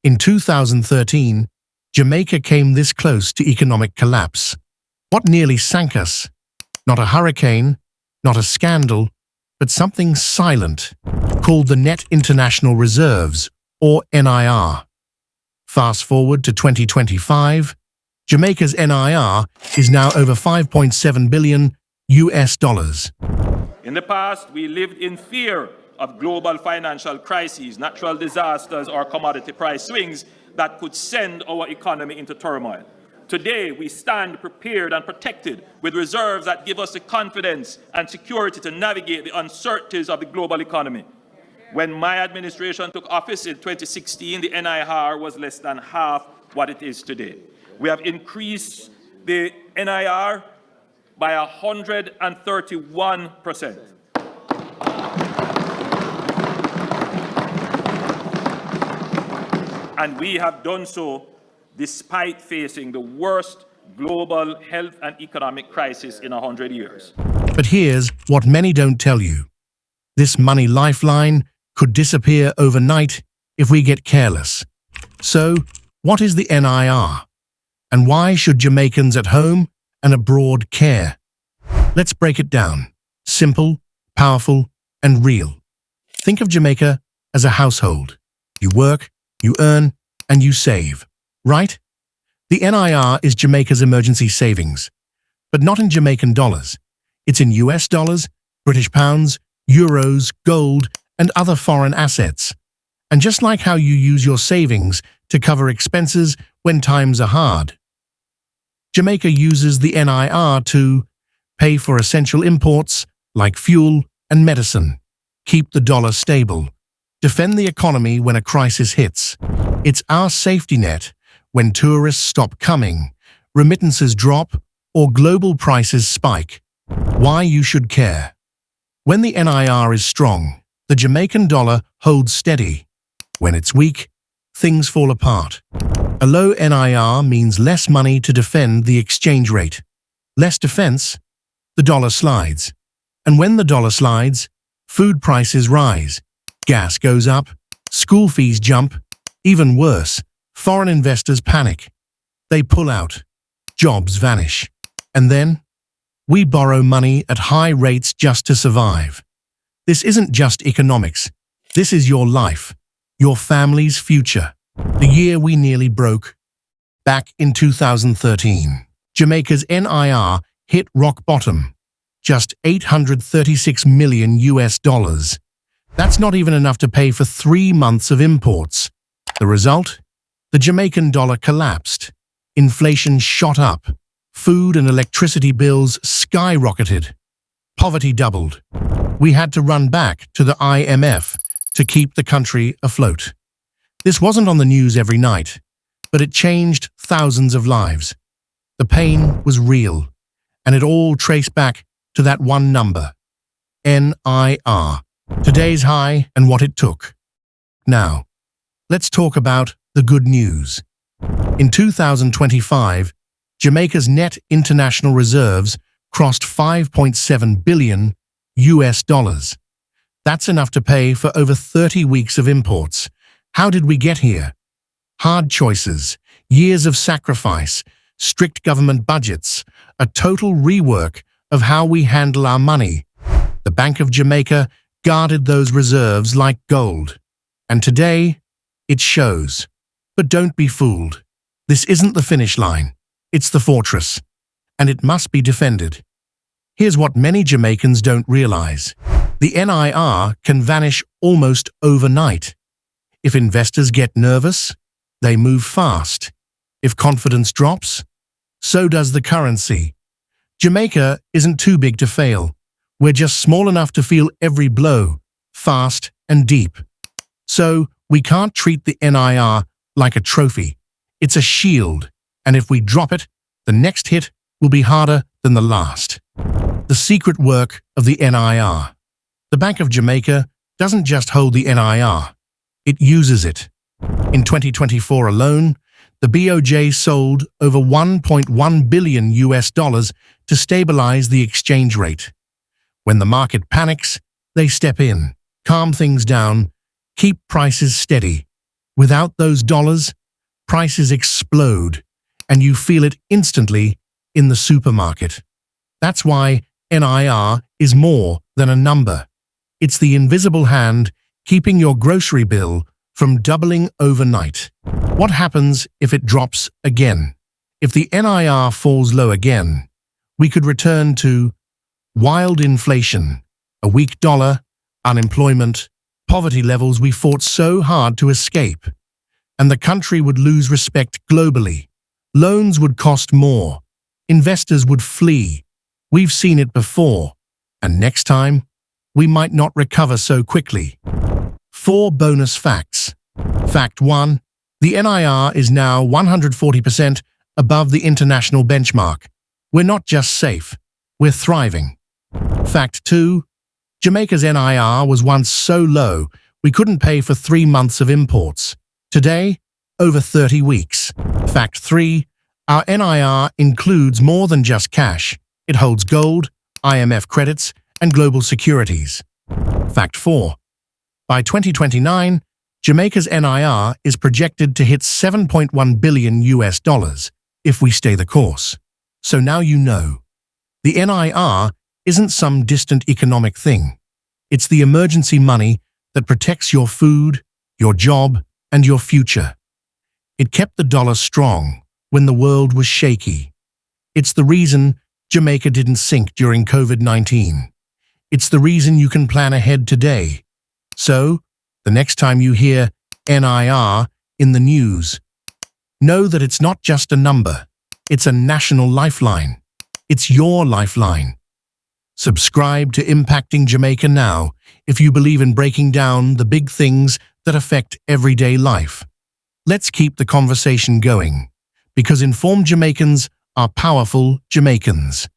In 2013, Jamaica came this close to economic collapse. What nearly sank us? Not a hurricane, not a scandal, but something silent, called the Net International Reserves, or NIR. Fast forward to 2025, Jamaica's NIR is now over $5.7 billion US. In the past, we lived in fear of global financial crises, natural disasters, or commodity price swings that could send our economy into turmoil. Today, we stand prepared and protected with reserves that give us the confidence and security to navigate the uncertainties of the global economy. When my administration took office in 2016, the NIR was less than half what it is today. We have increased the NIR by 131%. And we have done so despite facing the worst global health and economic crisis in 100 years. But here's what many don't tell you. This money lifeline could disappear overnight if we get careless. So, what is the NIR? And why should Jamaicans at home and abroad care? Let's break it down. Simple, powerful, and real. Think of Jamaica as a household. You work, you earn, and you save, right? The NIR is Jamaica's emergency savings, but not in Jamaican dollars. It's in US dollars, British pounds, euros, gold, and other foreign assets. And just like how you use your savings to cover expenses when times are hard, Jamaica uses the NIR to pay for essential imports like fuel and medicine, keep the dollar stable, defend the economy when a crisis hits. It's our safety net when tourists stop coming, remittances drop, or global prices spike. Why you should care. When the NIR is strong, the Jamaican dollar holds steady. When it's weak, things fall apart. A low NIR means less money to defend the exchange rate. Less defense, the dollar slides. And when the dollar slides, food prices rise. Gas goes up, school fees jump, even worse, foreign investors panic. They pull out, jobs vanish, and then we borrow money at high rates just to survive. This isn't just economics, this is your life, your family's future. The year we nearly broke. Back in 2013, Jamaica's NIR hit rock bottom, just $836 million US. That's not even enough to pay for 3 months of imports. The result? The Jamaican dollar collapsed. Inflation shot up. Food and electricity bills skyrocketed. Poverty doubled. We had to run back to the IMF to keep the country afloat. This wasn't on the news every night, but it changed thousands of lives. The pain was real, and it all traced back to that one number, NIR. Today's high and what it took. Now, let's talk about the good news. In 2025, Jamaica's net international reserves crossed $5.7 billion US. That's enough to pay for over 30 weeks of imports. How did we get here? Hard choices, years of sacrifice, strict government budgets, a total rework of how we handle our money. The Bank of Jamaica guarded those reserves like gold. And today, it shows. But don't be fooled. This isn't the finish line. It's the fortress. And it must be defended. Here's what many Jamaicans don't realize. The NIR can vanish almost overnight. If investors get nervous, they move fast. If confidence drops, so does the currency. Jamaica isn't too big to fail. We're just small enough to feel every blow, fast and deep. So we can't treat the NIR like a trophy. It's a shield, and if we drop it, the next hit will be harder than the last. The secret work of the NIR. The Bank of Jamaica doesn't just hold the NIR, it uses it. In 2024 alone, the BOJ sold over $1.1 billion to stabilize the exchange rate. When the market panics, they step in, calm things down, keep prices steady. Without those dollars, prices explode, and you feel it instantly in the supermarket. That's why NIR is more than a number. It's the invisible hand keeping your grocery bill from doubling overnight. What happens if it drops again? If the NIR falls low again, we could return to wild inflation, a weak dollar, unemployment, poverty levels we fought so hard to escape. And the country would lose respect globally. Loans would cost more. Investors would flee. We've seen it before. And next time, we might not recover so quickly. 4 bonus facts. Fact 1. The NIR is now 140% above the international benchmark. We're not just safe, we're thriving. Fact 2. Jamaica's NIR was once so low we couldn't pay for 3 months of imports. Today, over 30 weeks. Fact 3. Our NIR includes more than just cash. It holds gold, IMF credits, and global securities. Fact 4. By 2029, Jamaica's NIR is projected to hit $7.1 billion if we stay the course. So now you know. The NIR isn't some distant economic thing. It's the emergency money that protects your food, your job, and your future. It kept the dollar strong when the world was shaky. It's the reason Jamaica didn't sink during COVID-19. It's the reason you can plan ahead today. So, the next time you hear NIR in the news, know that it's not just a number. It's a national lifeline. It's your lifeline. Subscribe to Impacting Jamaica now if you believe in breaking down the big things that affect everyday life. Let's keep the conversation going, because informed Jamaicans are powerful Jamaicans.